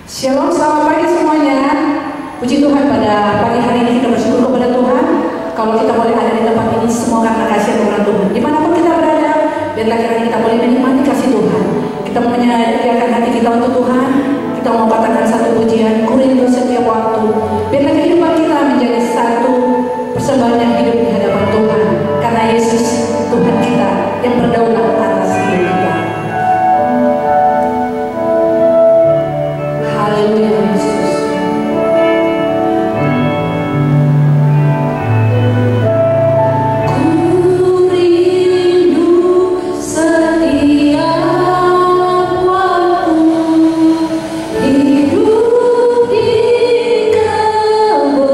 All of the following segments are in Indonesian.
Shalom, selamat pagi semuanya. Puji Tuhan, pada pagi hari ini kita bersyukur kepada Tuhan. Kalau kita boleh ada di tempat ini semua karena kasih anugerah Tuhan. Dimanapun kita berada, biarlah kiranya kita boleh menikmati kasih Tuhan. Kita mau menyediakan hati kita untuk Tuhan. Kita mau katakan satu pujian, ku rindu setiap waktu. Biarlah kehidupan kita menjadi satu persembahan yang hidup di hadapan Tuhan. Karena Yesus Tuhan kita yang berdaulat atas hidup kita. Haleluya Yesus. Hidup di kebenaran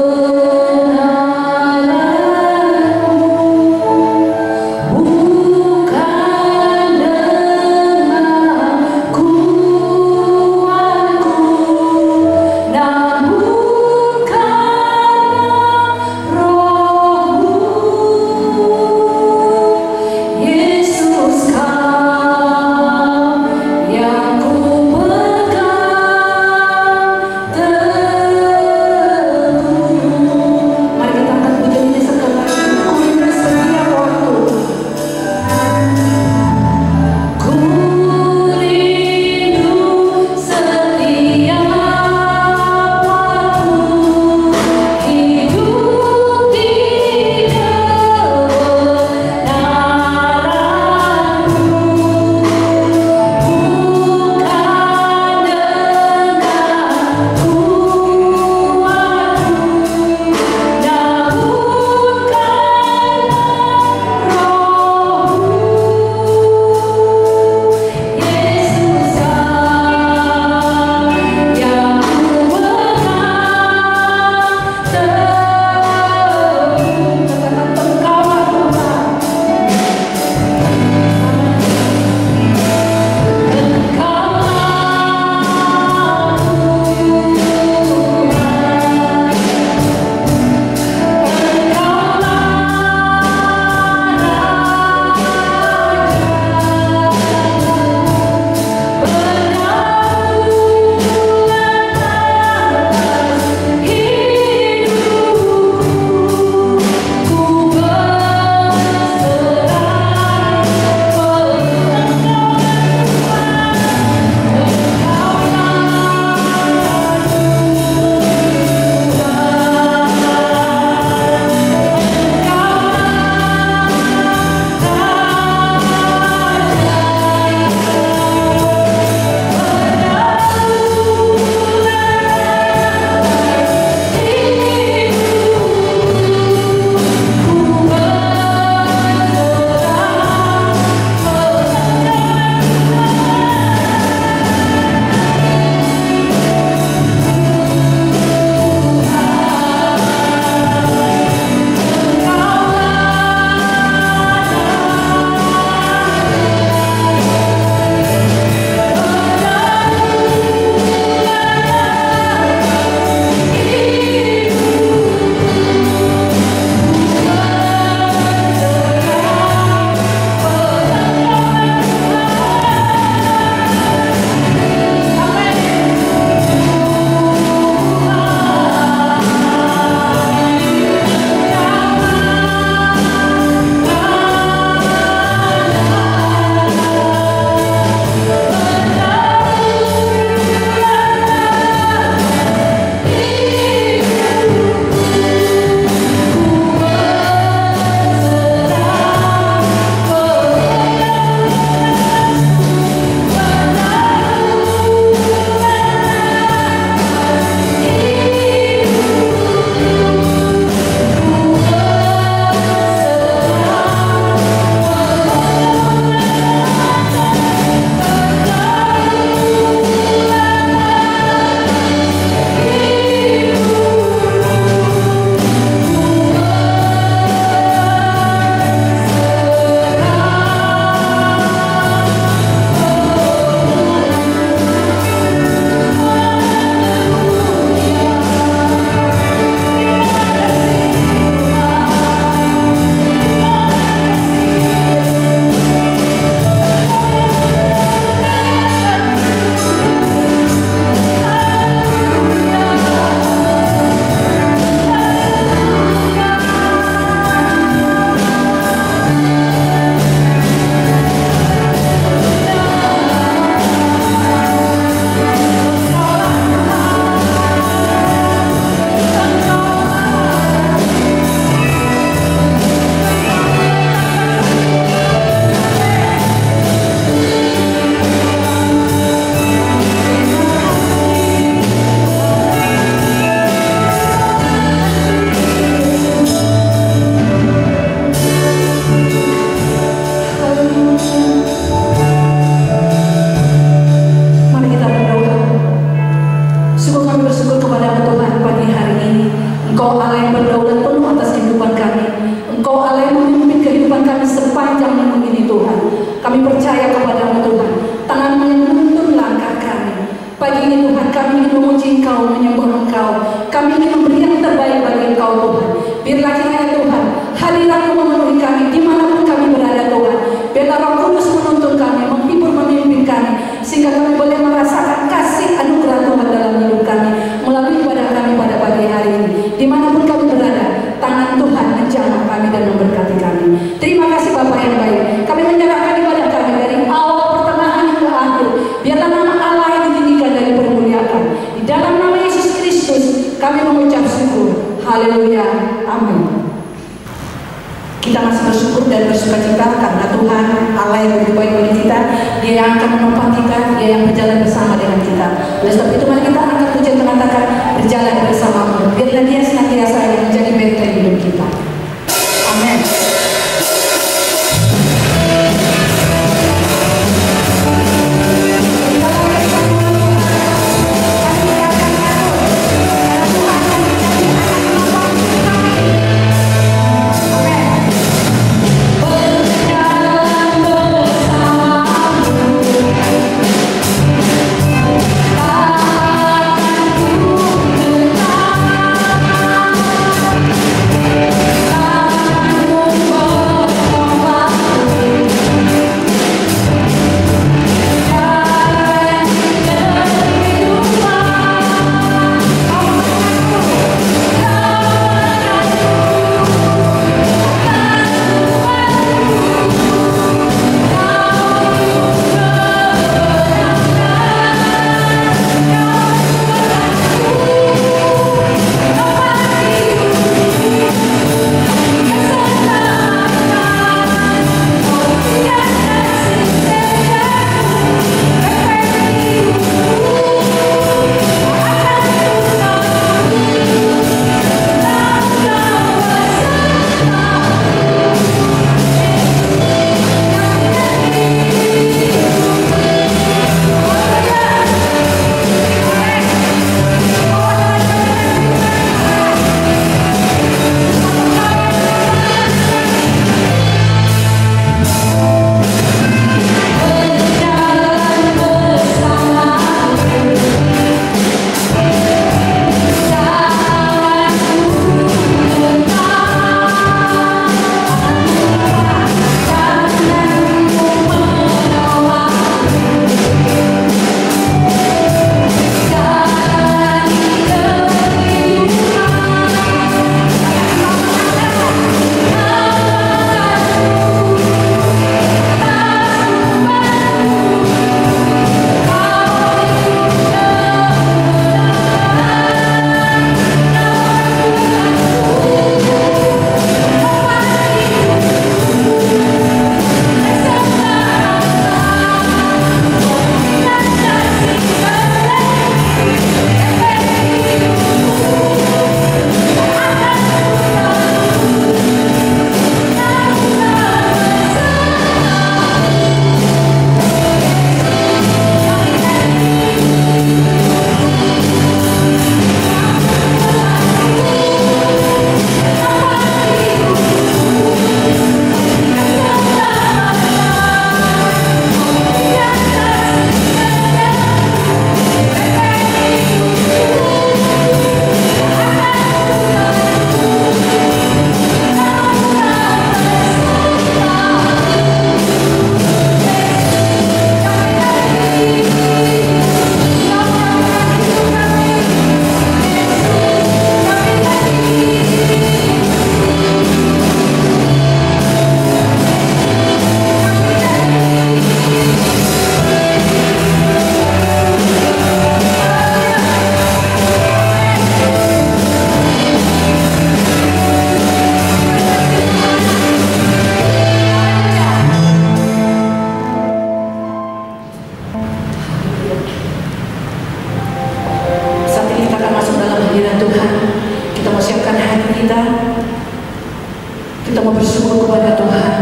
Tuhan, kami ingin memuji Engkau, menyembah Engkau. Kami ingin memberi yang terbaik bagi Engkau Tuhan. Biarlah kiranya Tuhan, hadirat-Mu memenuhi kami dimanapun kami berada Tuhan. Biarlah Roh Kudus menuntun kami, menghibur, memimpin kami, sehingga kami boleh merasakan kasih anugerah Tuhan dalam hidup kami melalui ibadah kami pada pagi hari ini. Dimanapun kami berada, tangan Tuhan menjamah kami dan memberkati kami. Terima kasih Bapa yang baik. Kami menyerahkan ibadah kami dari awal, pertengahan hingga akhir. Biarlah nama Allah yang ditinggikan dan dipermuliakan. Di dalam nama Yesus Kristus kami mengucap syukur. Haleluya. Amin. Kita masih bersyukur dan bersukacita karena Tuhan Allah yang lebih baik bagi kita. Dia yang akan menopang kita, Dia yang berjalan bersama dengan kita. Oleh sebab itu mari kita angkat pujian mengatakan berjalan bersamamu. Biarlah Dia senantiasa yang menjadi benteng hidup kita. Amin. Kita mau bersyukur kepada Tuhan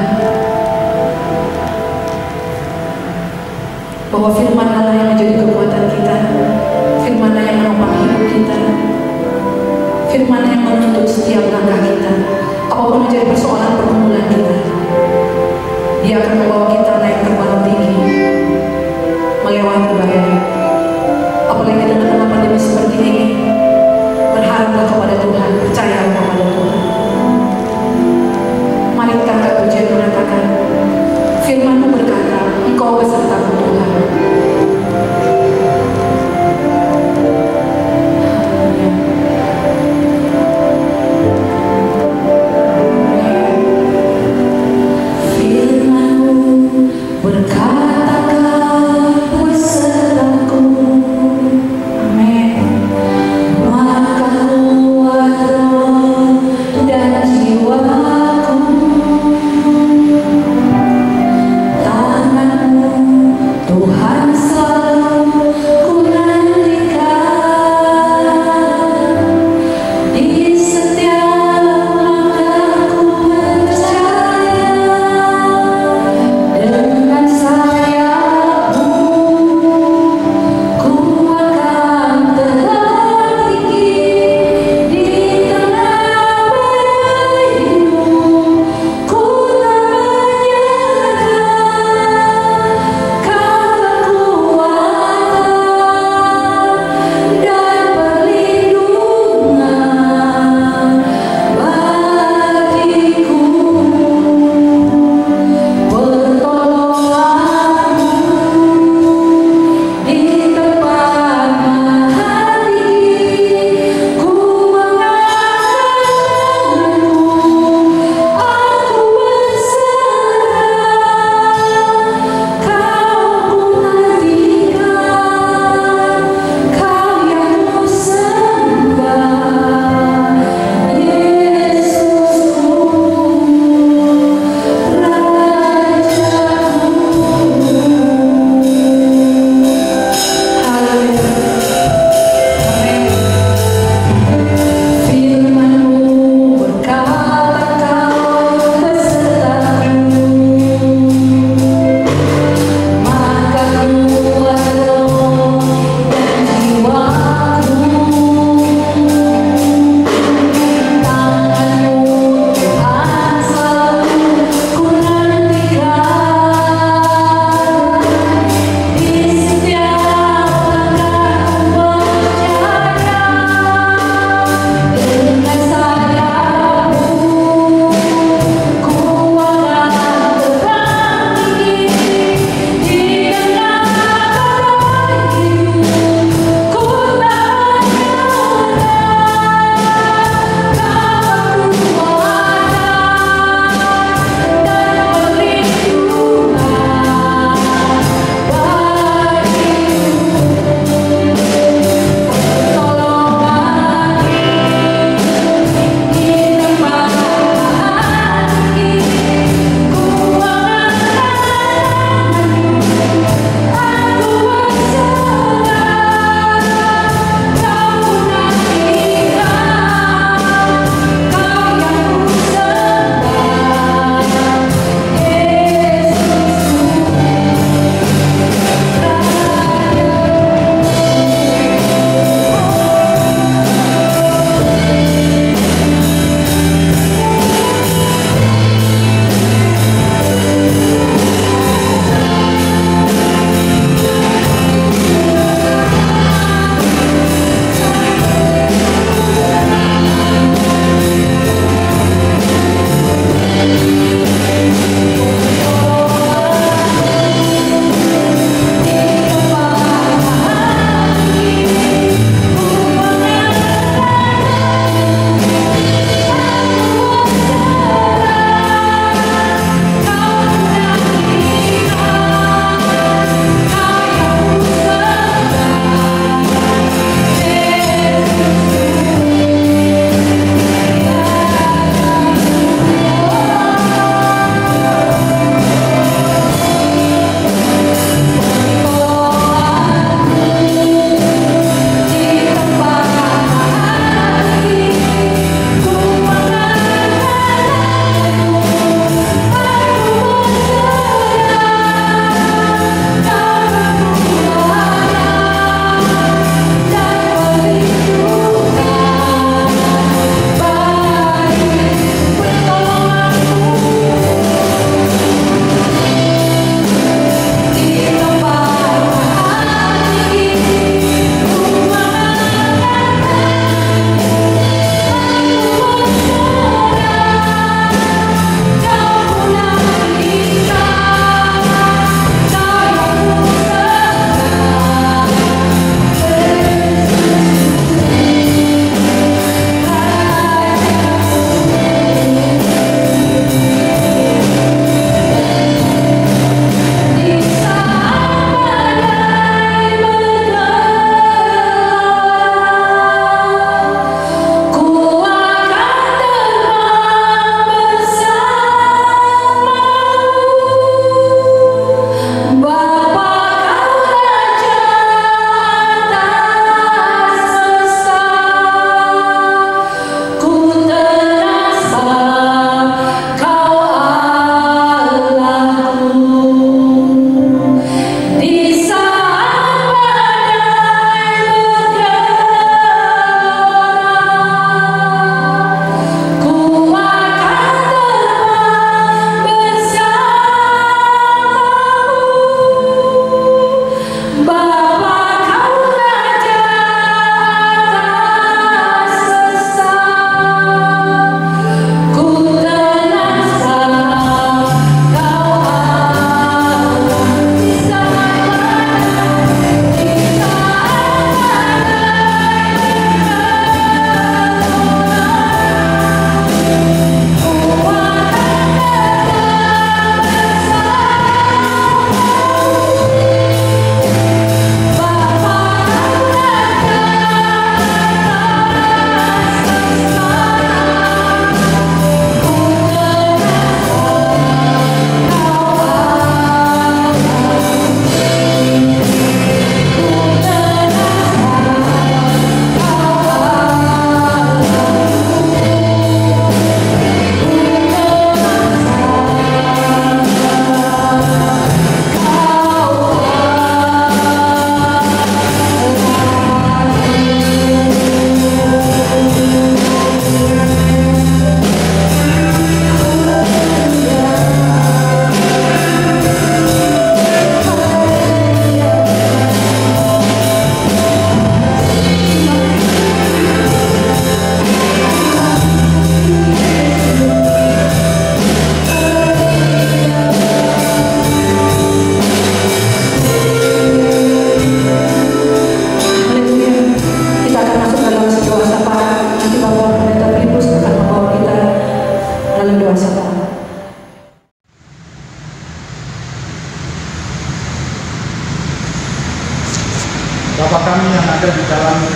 bahwa firman Allah yang menjadi kekuatan kita, firman yang menopang hidup kita, firman yang menuntut setiap langkah kita. Apapun menjadi persoalan pergumulan kita, Dia akan membawa kita naik terbang tinggi melewati badai. Apalagi dengan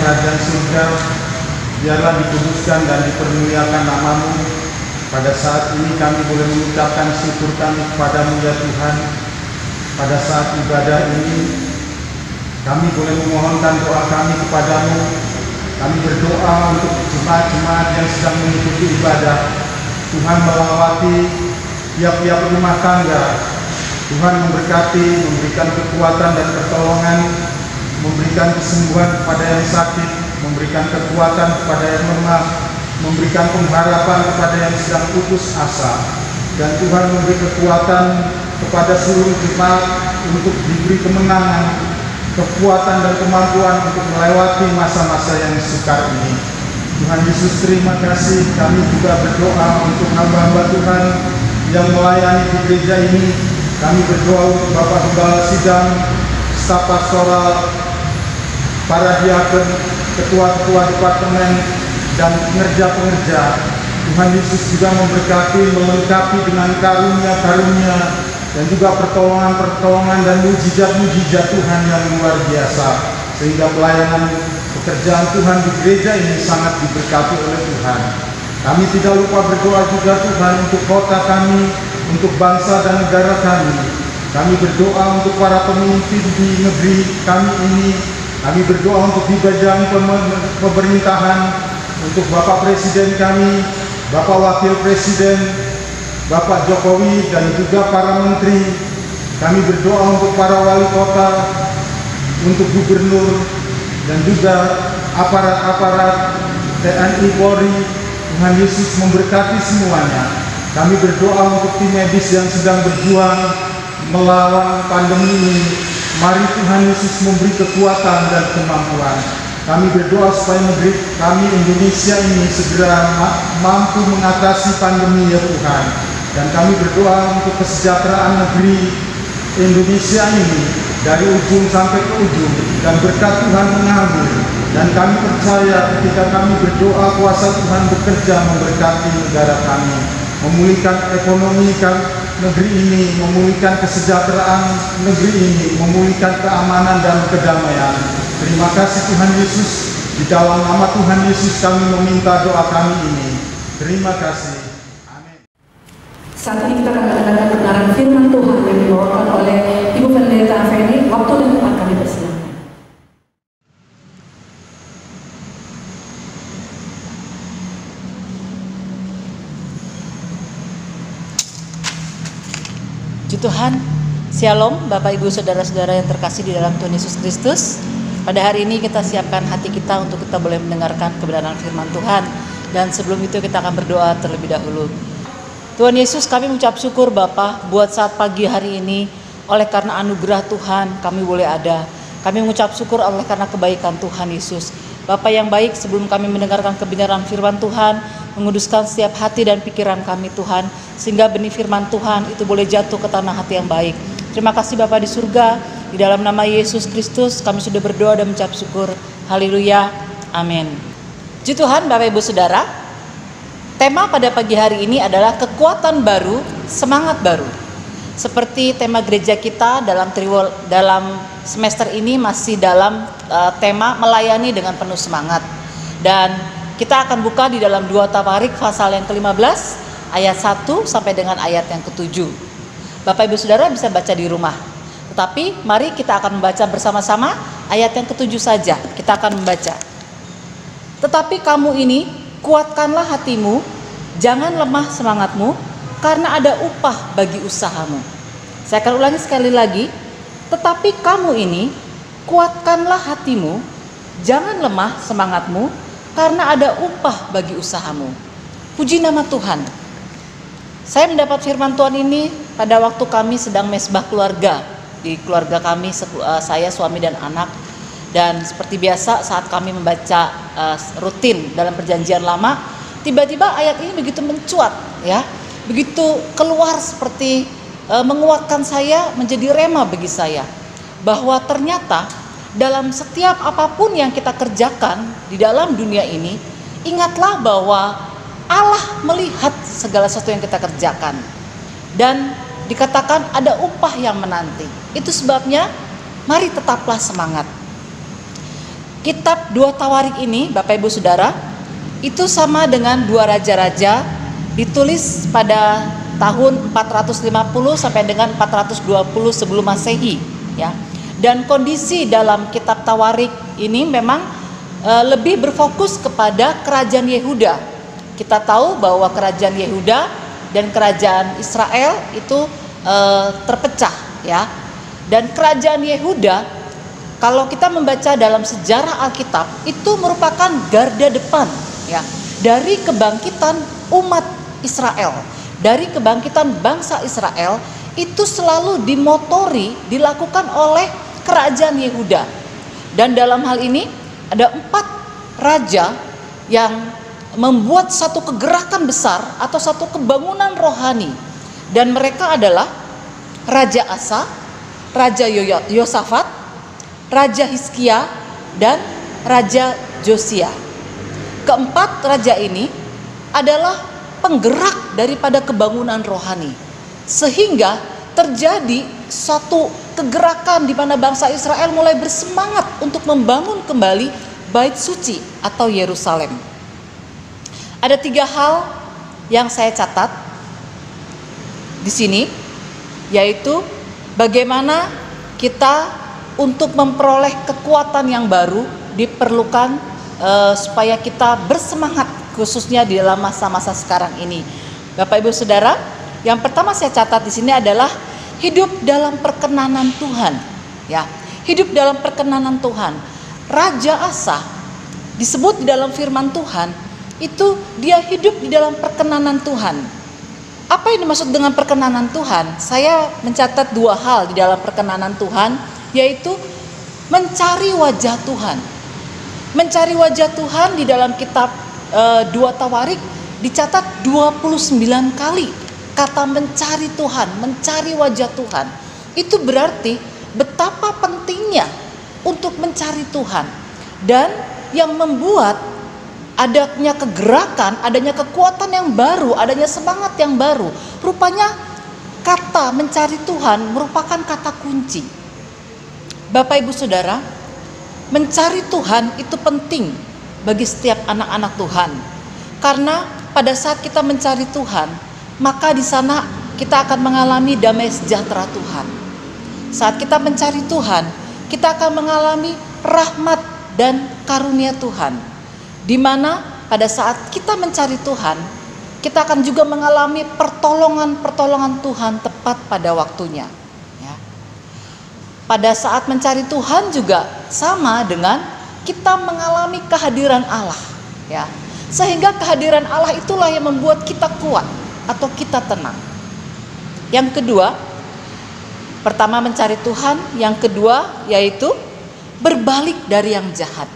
kerajaan surga. Biarlah dikuduskan dan dipermuliakan nama-Mu. Pada saat ini kami boleh mengucapkan syukur kami kepada-Mu ya Tuhan. Pada saat ibadah ini kami boleh memohonkan doa kami kepada-Mu. Kami berdoa untuk jemaat-jemaat yang sedang mengikuti ibadah. Tuhan melawati tiap-tiap rumah tangga. Tuhan memberkati, memberikan kekuatan dan pertolongan, memberikan kesembuhan kepada yang sakit, memberikan kekuatan kepada yang lemah, memberikan pengharapan kepada yang sedang putus asa. Dan Tuhan memberi kekuatan kepada seluruh jemaat untuk diberi kemenangan, kekuatan dan kemampuan untuk melewati masa-masa yang sukar ini. Tuhan Yesus, terima kasih. Kami juga berdoa untuk hamba-hamba Tuhan yang melayani di gereja ini. Kami berdoa untuk Bapak Gembala Sidang, staf pastoral, para diakon, ketua-ketua departemen, dan pengerja-pengerja. Tuhan Yesus juga memberkati, melengkapi dengan karunia-karunia dan juga pertolongan-pertolongan dan mujizat-mujizat Tuhan yang luar biasa, sehingga pelayanan pekerjaan Tuhan di gereja ini sangat diberkati oleh Tuhan. Kami tidak lupa berdoa juga Tuhan untuk kota kami, untuk bangsa dan negara kami. Kami berdoa untuk para pemimpin di negeri kami ini. Kami berdoa untuk di bidang pemerintahan, untuk Bapak Presiden kami, Bapak Wakil Presiden, Bapak Jokowi, dan juga para menteri. Kami berdoa untuk para wali kota, untuk gubernur, dan juga aparat-aparat TNI Polri. Tuhan Yesus memberkati semuanya. Kami berdoa untuk tim medis yang sedang berjuang melawan pandemi ini. Mari Tuhan Yesus memberi kekuatan dan kemampuan. Kami berdoa supaya negeri kami Indonesia ini segera mampu mengatasi pandemi ya Tuhan. Dan kami berdoa untuk kesejahteraan negeri Indonesia ini dari ujung sampai ke ujung, dan berkat Tuhan mengalir. Dan kami percaya ketika kami berdoa, kuasa Tuhan bekerja memberkati negara kami, memulihkan ekonomi negeri ini, memulihkan kesejahteraan negeri ini, memulihkan keamanan dan kedamaian. Terima kasih Tuhan Yesus. Di dalam nama Tuhan Yesus kami meminta doa kami ini. Terima kasih. Amin. Saat ini kita akan mendengarkan kebenaran firman Tuhan yang dibawakan oleh Ibu Pendeta Feni. Waktu dan tempat kami bersilakan. Puji Tuhan, Shalom Bapak Ibu Saudara-saudara yang terkasih di dalam Tuhan Yesus Kristus. Pada hari ini kita siapkan hati kita untuk kita boleh mendengarkan kebenaran firman Tuhan. Dan sebelum itu kita akan berdoa terlebih dahulu. Tuhan Yesus, kami mengucap syukur Bapa buat saat pagi hari ini. Oleh karena anugerah Tuhan kami boleh ada. Kami mengucap syukur oleh karena kebaikan Tuhan Yesus. Bapa yang baik, sebelum kami mendengarkan kebenaran firman Tuhan, menguduskan setiap hati dan pikiran kami Tuhan, sehingga benih firman Tuhan itu boleh jatuh ke tanah hati yang baik. Terima kasih Bapa di surga, di dalam nama Yesus Kristus kami sudah berdoa dan mengucap syukur. Haleluya, amin. Puji Tuhan Bapak Ibu Saudara, tema pada pagi hari ini adalah kekuatan baru, semangat baru. Seperti tema gereja kita dalam semester ini masih dalam tema melayani dengan penuh semangat. Dan kita akan buka di dalam 2 Tawarik pasal yang ke-15 ayat 1 sampai dengan ayat yang ke-7. Bapak Ibu Saudara bisa baca di rumah. Tetapi mari kita akan membaca bersama-sama ayat yang ke-7 saja. Kita akan membaca. Tetapi kamu ini kuatkanlah hatimu, jangan lemah semangatmu, karena ada upah bagi usahamu. Saya akan ulangi sekali lagi. Tetapi kamu ini kuatkanlah hatimu, jangan lemah semangatmu, karena ada upah bagi usahamu. Puji nama Tuhan. Saya mendapat firman Tuhan ini pada waktu kami sedang mesbah keluarga. Di keluarga kami, saya, suami dan anak. Dan seperti biasa saat kami membaca rutin dalam perjanjian lama, tiba-tiba ayat ini begitu mencuat, ya, begitu keluar seperti menguatkan saya, menjadi rema bagi saya, bahwa ternyata dalam setiap apapun yang kita kerjakan di dalam dunia ini, ingatlah bahwa Allah melihat segala sesuatu yang kita kerjakan, dan dikatakan ada upah yang menanti. Itu sebabnya mari tetaplah semangat. kitab 2 Tawarik ini, Bapak Ibu Saudara, itu sama dengan 2 raja-raja, ditulis pada tahun 450 sampai dengan 420 sebelum Masehi, ya. Dan kondisi dalam kitab Tawarik ini memang lebih berfokus kepada kerajaan Yehuda. Kita tahu bahwa kerajaan Yehuda dan kerajaan Israel itu terpecah, ya. Dan kerajaan Yehuda, kalau kita membaca dalam sejarah Alkitab, itu merupakan garda depan, ya, dari kebangkitan umat Israel, dari kebangkitan bangsa Israel. Itu selalu dimotori, dilakukan oleh kerajaan Yehuda. Dan dalam hal ini ada 4 raja yang membuat satu kegerakan besar atau satu kebangunan rohani. Dan mereka adalah Raja Asa, Raja Yosafat, Raja Hizkia, dan Raja Josia. Keempat raja ini adalah penggerak daripada kebangunan rohani, sehingga terjadi satu kegerakan di mana bangsa Israel mulai bersemangat untuk membangun kembali Bait Suci atau Yerusalem. Ada 3 hal yang saya catat di sini, yaitu bagaimana kita untuk memperoleh kekuatan yang baru diperlukan supaya kita bersemangat, khususnya di dalam masa-masa sekarang ini. Bapak Ibu Saudara, yang pertama saya catat di sini adalah hidup dalam perkenanan Tuhan, ya. Hidup dalam perkenanan Tuhan. Raja Asa disebut di dalam firman Tuhan itu dia hidup di dalam perkenanan Tuhan. Apa yang dimaksud dengan perkenanan Tuhan? Saya mencatat 2 hal di dalam perkenanan Tuhan, yaitu mencari wajah Tuhan. Mencari wajah Tuhan di dalam kitab 2 Tawarik dicatat 29 kali kata mencari Tuhan, mencari wajah Tuhan. Itu berarti betapa pentingnya untuk mencari Tuhan. Dan yang membuat adanya kegerakan, adanya kekuatan yang baru, adanya semangat yang baru, rupanya kata mencari Tuhan merupakan kata kunci. Bapak Ibu Saudara, mencari Tuhan itu penting bagi setiap anak-anak Tuhan. Karena pada saat kita mencari Tuhan, maka di sana kita akan mengalami damai sejahtera Tuhan. Saat kita mencari Tuhan, kita akan mengalami rahmat dan karunia Tuhan. Di mana pada saat kita mencari Tuhan, kita akan juga mengalami pertolongan-pertolongan Tuhan tepat pada waktunya. Pada saat mencari Tuhan juga sama dengan kita mengalami kehadiran Allah, ya. Sehingga kehadiran Allah itulah yang membuat kita kuat atau kita tenang. Yang kedua, pertama mencari Tuhan, yang kedua yaitu berbalik dari yang jahat.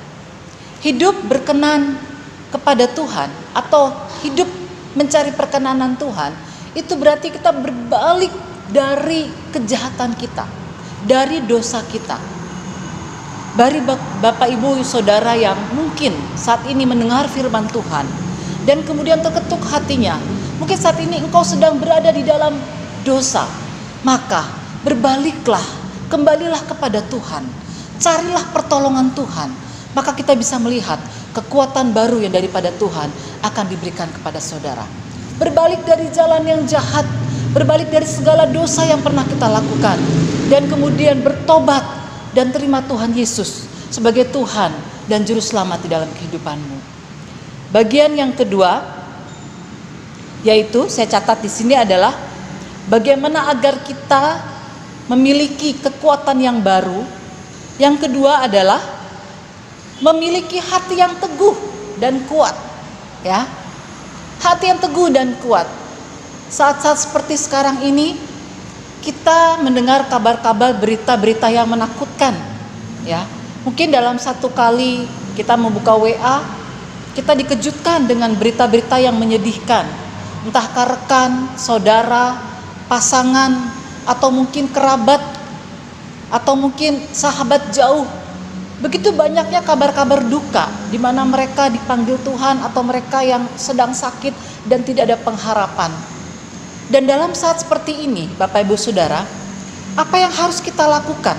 Hidup berkenan kepada Tuhan atau hidup mencari perkenanan Tuhan, itu berarti kita berbalik dari kejahatan kita, dari dosa kita. Bagi Bapak Ibu Saudara yang mungkin saat ini mendengar firman Tuhan dan kemudian terketuk hatinya, mungkin saat ini engkau sedang berada di dalam dosa, maka berbaliklah, kembalilah kepada Tuhan, carilah pertolongan Tuhan, maka kita bisa melihat kekuatan baru yang daripada Tuhan akan diberikan kepada saudara. Berbalik dari jalan yang jahat, berbalik dari segala dosa yang pernah kita lakukan, dan kemudian bertobat dan terima Tuhan Yesus sebagai Tuhan dan Juru Selamat di dalam kehidupanmu. Bagian yang kedua, yaitu saya catat di sini adalah bagaimana agar kita memiliki kekuatan yang baru. Yang kedua adalah memiliki hati yang teguh dan kuat, ya. Hati yang teguh dan kuat. Saat-saat seperti sekarang ini kita mendengar kabar-kabar, berita-berita yang menakutkan, ya. Mungkin dalam satu kali kita membuka WA, kita dikejutkan dengan berita-berita yang menyedihkan. Entahkah rekan, saudara, pasangan, atau mungkin kerabat, atau mungkin sahabat jauh. Begitu banyaknya kabar-kabar duka di mana mereka dipanggil Tuhan atau mereka yang sedang sakit dan tidak ada pengharapan. Dan dalam saat seperti ini, Bapak Ibu Saudara, apa yang harus kita lakukan?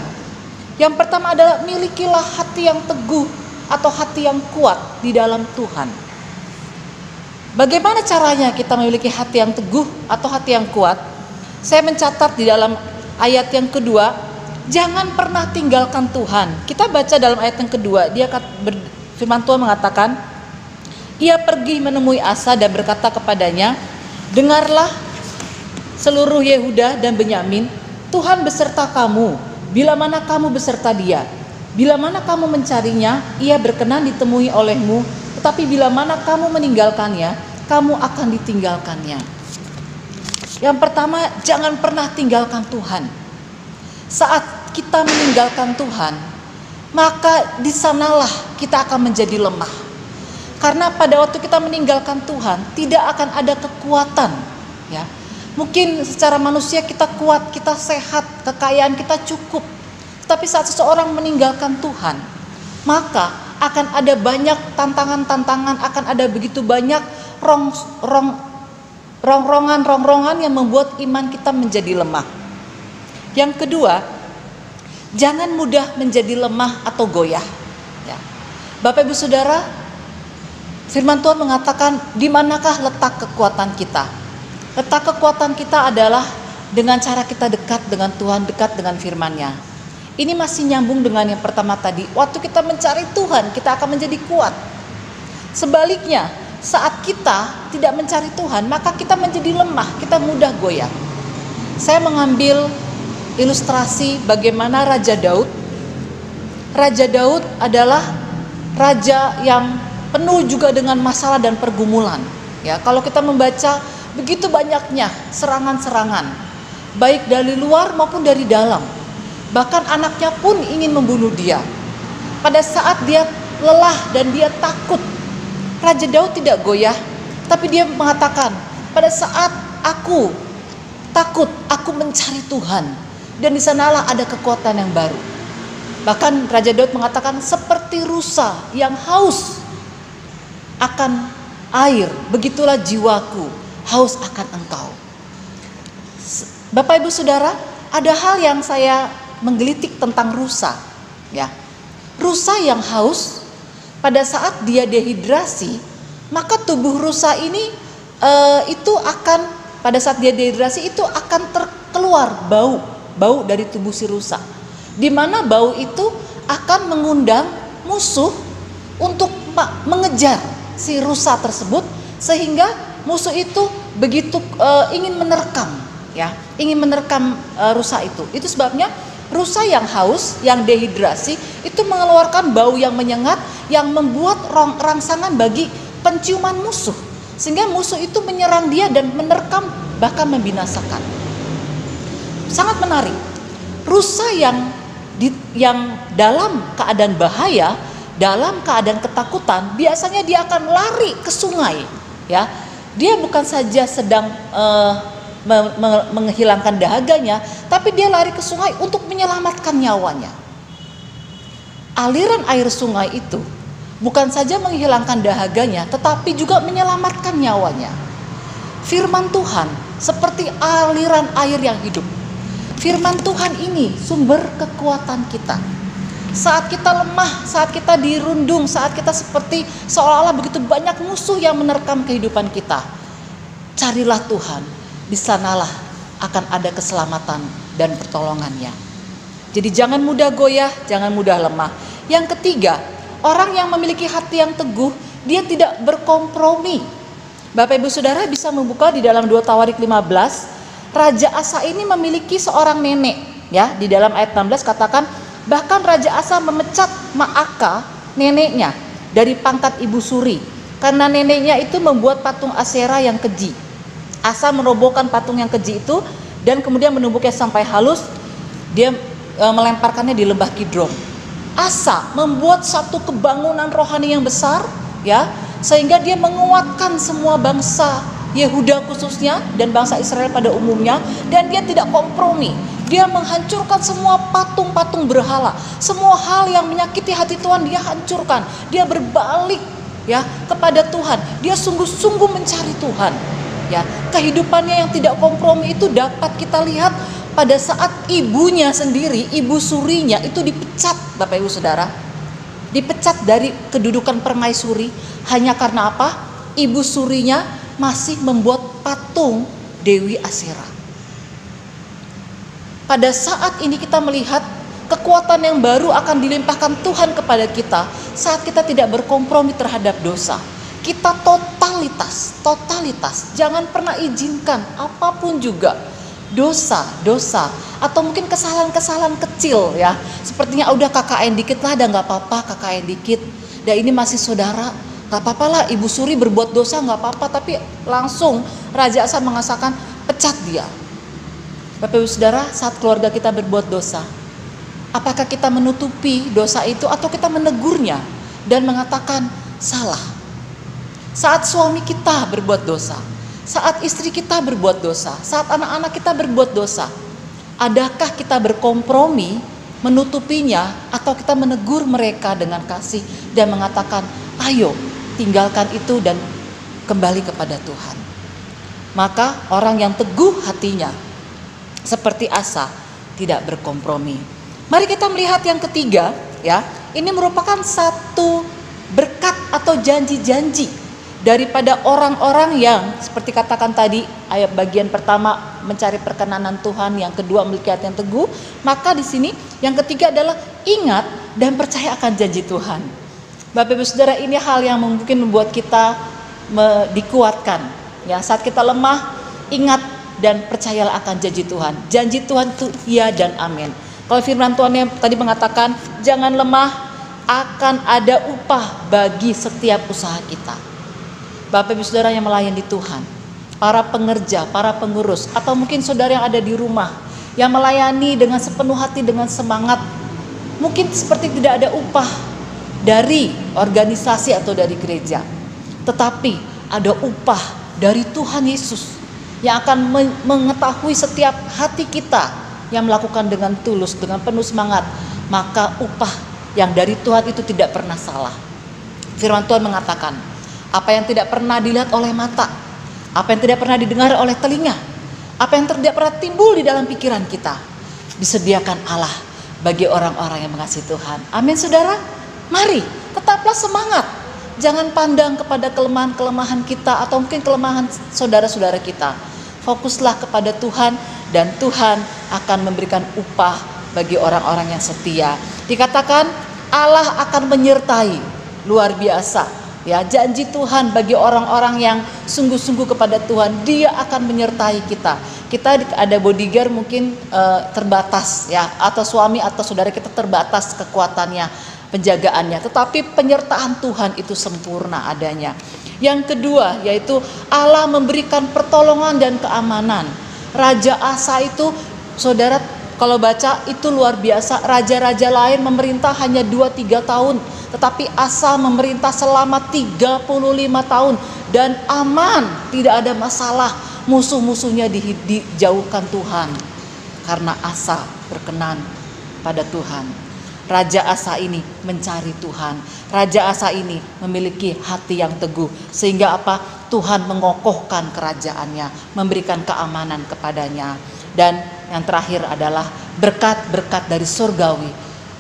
Yang pertama adalah milikilah hati yang teguh atau hati yang kuat di dalam Tuhan. Bagaimana caranya kita memiliki hati yang teguh atau hati yang kuat? Saya mencatat di dalam ayat yang kedua, jangan pernah tinggalkan Tuhan. Kita baca dalam ayat yang kedua, firman Tuhan mengatakan, ia pergi menemui Asa dan berkata kepadanya, dengarlah seluruh Yehuda dan Benyamin, Tuhan beserta kamu, bila mana kamu beserta dia. Bila mana kamu mencarinya, ia berkenan ditemui olehmu, tetapi bila mana kamu meninggalkannya, kamu akan ditinggalkannya. Yang pertama, jangan pernah tinggalkan Tuhan. Saat kita meninggalkan Tuhan, maka di sanalah kita akan menjadi lemah. Karena pada waktu kita meninggalkan Tuhan, tidak akan ada kekuatan, ya. Mungkin secara manusia kita kuat, kita sehat, kekayaan kita cukup. Tapi saat seseorang meninggalkan Tuhan, maka akan ada banyak tantangan-tantangan, akan ada begitu banyak rongrongan yang membuat iman kita menjadi lemah. Yang kedua, jangan mudah menjadi lemah atau goyah. Ya. Bapak Ibu Saudara, firman Tuhan mengatakan, di manakah letak kekuatan kita? Letak kekuatan kita adalah dengan cara kita dekat dengan Tuhan, dekat dengan firman-Nya. Ini masih nyambung dengan yang pertama tadi. Waktu kita mencari Tuhan, kita akan menjadi kuat. Sebaliknya, saat kita tidak mencari Tuhan, maka kita menjadi lemah, kita mudah goyah. Saya mengambil ilustrasi bagaimana Raja Daud. Raja Daud adalah raja yang penuh juga dengan masalah dan pergumulan. Ya, kalau kita membaca begitu banyaknya serangan-serangan, baik dari luar maupun dari dalam. Bahkan anaknya pun ingin membunuh dia. Pada saat dia lelah dan dia takut, Raja Daud tidak goyah, tapi dia mengatakan, pada saat aku takut, aku mencari Tuhan, dan di sanalah ada kekuatan yang baru. Bahkan Raja Daud mengatakan, seperti rusa yang haus akan air, begitulah jiwaku haus akan Engkau. Bapak Ibu Saudara, ada hal yang saya menggelitik tentang rusa, ya. Rusa yang haus, pada saat dia dehidrasi, maka tubuh rusa ini itu akan, pada saat dia dehidrasi itu akan terkeluar bau dari tubuh si rusa, di mana bau itu akan mengundang musuh untuk mengejar si rusa tersebut, sehingga musuh itu begitu ingin menerkam, ya, ingin menerkam rusa itu. Itu sebabnya rusa yang haus, yang dehidrasi itu mengeluarkan bau yang menyengat, yang membuat rangsangan bagi penciuman musuh, sehingga musuh itu menyerang dia dan menerkam, bahkan membinasakan. Sangat menarik. Rusa yang dalam keadaan bahaya, dalam keadaan ketakutan, biasanya dia akan lari ke sungai, ya. Dia bukan saja sedang menghilangkan dahaganya, tapi dia lari ke sungai untuk menyelamatkan nyawanya. Aliran air sungai itu bukan saja menghilangkan dahaganya, tetapi juga menyelamatkan nyawanya. Firman Tuhan seperti aliran air yang hidup. Firman Tuhan ini sumber kekuatan kita. Saat kita lemah, saat kita dirundung, saat kita seperti seolah-olah begitu banyak musuh yang menerkam kehidupan kita, carilah Tuhan. Di sanalah akan ada keselamatan dan pertolongannya. Jadi jangan mudah goyah, jangan mudah lemah. Yang ketiga, orang yang memiliki hati yang teguh, dia tidak berkompromi. Bapak Ibu Saudara bisa membuka di dalam 2 Tawarik 15. Raja Asa ini memiliki seorang nenek, ya. Di dalam ayat 16 katakan, bahkan Raja Asa memecat Maaka, neneknya, dari pangkat ibu suri, karena neneknya itu membuat patung Asyera yang keji. Asa merobohkan patung yang keji itu dan kemudian menumbuknya sampai halus. Dia melemparkannya di lembah Kidron. Asa membuat satu kebangunan rohani yang besar, ya, sehingga dia menguatkan semua bangsa Yehuda khususnya dan bangsa Israel pada umumnya, dan dia tidak kompromi. Dia menghancurkan semua patung-patung berhala, semua hal yang menyakiti hati Tuhan dia hancurkan. Dia berbalik, ya, kepada Tuhan. Dia sungguh-sungguh mencari Tuhan. Ya, kehidupannya yang tidak kompromi itu dapat kita lihat pada saat ibunya sendiri, ibu surinya itu dipecat, Bapak Ibu Saudara. dipecat dari kedudukan permaisuri hanya karena apa? Ibu surinya masih membuat patung Dewi Asyera. Pada saat ini kita melihat kekuatan yang baru akan dilimpahkan Tuhan kepada kita saat kita tidak berkompromi terhadap dosa. Kita totalitas. Jangan pernah izinkan apapun juga dosa atau mungkin kesalahan-kesalahan kecil ya. Sepertinya udah KKN dikit lah, nggak apa-apa KKN dikit. Dan ini masih saudara, nggak apa-apa lah Ibu Suri berbuat dosa nggak apa-apa, tapi langsung Raja Asa mengatakan pecat dia. Bapak Ibu Saudara, saat keluarga kita berbuat dosa, apakah kita menutupi dosa itu atau kita menegurnya dan mengatakan salah? Saat suami kita berbuat dosa, saat istri kita berbuat dosa, saat anak-anak kita berbuat dosa, adakah kita berkompromi menutupinya atau kita menegur mereka dengan kasih dan mengatakan, ayo tinggalkan itu dan kembali kepada Tuhan? Maka orang yang teguh hatinya seperti Asa tidak berkompromi. Mari kita melihat yang ketiga ya. Ini merupakan satu berkat atau janji-janji daripada orang-orang yang seperti katakan tadi ayat bagian pertama mencari perkenanan Tuhan, yang kedua memiliki hati yang teguh. Maka di sini yang ketiga adalah ingat dan percaya akan janji Tuhan. Bapak Ibu Saudara, ini hal yang mungkin membuat kita dikuatkan ya. Saat kita lemah, ingat dan percayalah akan janji Tuhan. Janji Tuhan itu ya dan amin. Kalau firman Tuhan yang tadi mengatakan jangan lemah, akan ada upah bagi setiap usaha kita. Bapak Ibu Saudara yang melayani Tuhan, para pengerja, para pengurus, atau mungkin saudara yang ada di rumah yang melayani dengan sepenuh hati, dengan semangat, mungkin seperti tidak ada upah dari organisasi atau dari gereja, tetapi ada upah dari Tuhan Yesus yang akan mengetahui setiap hati kita yang melakukan dengan tulus, dengan penuh semangat. Maka upah yang dari Tuhan itu tidak pernah salah. Firman Tuhan mengatakan, apa yang tidak pernah dilihat oleh mata, apa yang tidak pernah didengar oleh telinga, apa yang tidak pernah timbul di dalam pikiran kita, disediakan Allah bagi orang-orang yang mengasihi Tuhan. Amin saudara. Mari tetaplah semangat. Jangan pandang kepada kelemahan-kelemahan kita atau mungkin kelemahan saudara-saudara kita. Fokuslah kepada Tuhan dan Tuhan akan memberikan upah bagi orang-orang yang setia. Dikatakan Allah akan menyertai, luar biasa. Ya, janji Tuhan bagi orang-orang yang sungguh-sungguh kepada Tuhan, Dia akan menyertai kita. Kita ada bodyguard mungkin terbatas ya, atau suami atau saudara kita terbatas kekuatannya, penjagaannya, tetapi penyertaan Tuhan itu sempurna adanya. Yang kedua yaitu Allah memberikan pertolongan dan keamanan. Raja Asa itu saudara kalau baca itu luar biasa. Raja-raja lain memerintah hanya 2-3 tahun, tetapi Asa memerintah selama 35 tahun dan aman, tidak ada masalah. Musuh-musuhnya dijauhkan Tuhan karena Asa berkenan pada Tuhan. Raja Asa ini mencari Tuhan. Raja Asa ini memiliki hati yang teguh. Sehingga apa? Tuhan mengokohkan kerajaannya, memberikan keamanan kepadanya. Dan yang terakhir adalah berkat-berkat dari surgawi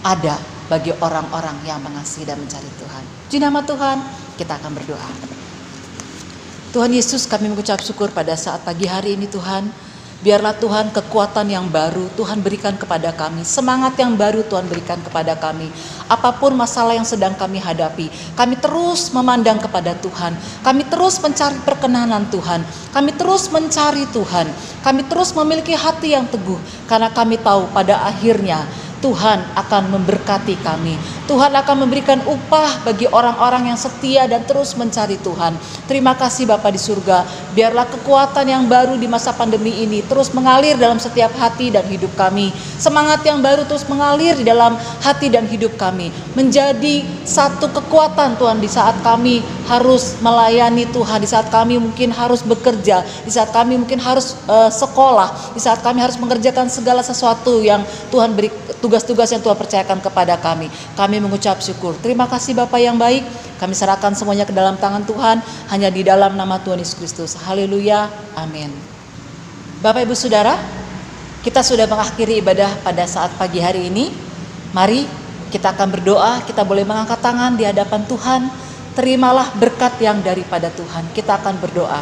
ada bagi orang-orang yang mengasihi dan mencari Tuhan. Di nama Tuhan kita akan berdoa. Tuhan Yesus, kami mengucap syukur pada saat pagi hari ini Tuhan. Biarlah Tuhan kekuatan yang baru Tuhan berikan kepada kami. Semangat yang baru Tuhan berikan kepada kami. Apapun masalah yang sedang kami hadapi, kami terus memandang kepada Tuhan. Kami terus mencari perkenanan Tuhan. Kami terus mencari Tuhan. Kami terus memiliki hati yang teguh. Karena kami tahu pada akhirnya Tuhan akan memberkati kami. Tuhan akan memberikan upah bagi orang-orang yang setia dan terus mencari Tuhan. Terima kasih Bapa di surga. Biarlah kekuatan yang baru di masa pandemi ini terus mengalir dalam setiap hati dan hidup kami. Semangat yang baru terus mengalir di dalam hati dan hidup kami. Menjadi satu kekuatan Tuhan di saat kami harus melayani Tuhan. Di saat kami mungkin harus bekerja. Di saat kami mungkin harus sekolah. Di saat kami harus mengerjakan segala sesuatu yang Tuhan beri, tugas-tugas yang Tuhan percayakan kepada kami. Kami mengucap syukur. Terima kasih Bapa yang baik. Kami serahkan semuanya ke dalam tangan Tuhan. Hanya di dalam nama Tuhan Yesus Kristus. Haleluya. Amin. Bapak Ibu Saudara, kita sudah mengakhiri ibadah pada saat pagi hari ini. Mari Kita akan berdoa, kita boleh mengangkat tangan di hadapan Tuhan. Terimalah berkat yang daripada Tuhan. Kita akan berdoa.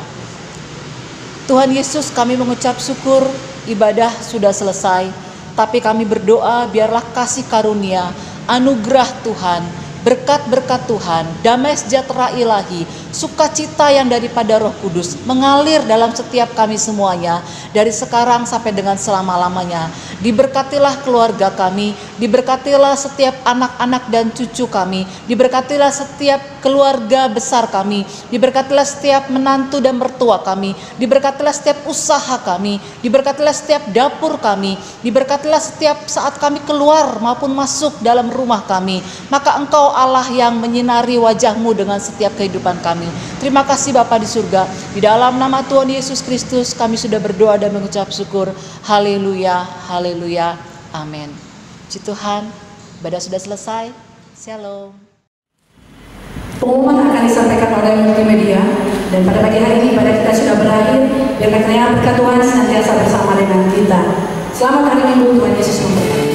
Tuhan Yesus, kami mengucap syukur, ibadah sudah selesai. Tapi kami berdoa biarlah kasih karunia, anugerah Tuhan, berkat-berkat Tuhan, damai sejahtera ilahi, sukacita yang daripada Roh Kudus mengalir dalam setiap kami semuanya dari sekarang sampai dengan selama-lamanya. Diberkatilah keluarga kami, diberkatilah setiap anak-anak dan cucu kami, diberkatilah setiap keluarga besar kami, diberkatilah setiap menantu dan mertua kami, diberkatilah setiap usaha kami, diberkatilah setiap dapur kami, diberkatilah setiap saat kami keluar maupun masuk dalam rumah kami. Maka Engkau Allah yang menyinari wajah-Mu dengan setiap kehidupan kami. Terima kasih Bapa di surga. Di dalam nama Tuhan Yesus Kristus kami sudah berdoa dan mengucap syukur. Haleluya, haleluya, amin. Puji Tuhan, ibadah sudah selesai. Shalom. Pengumuman akan disampaikan oleh multimedia, dan pada pagi hari ini ibadah kita sudah berakhir. Biarlah kiranya berkat Tuhan senantiasa bersama dengan kita. Selamat hari Minggu, Tuhan Yesus memberkati.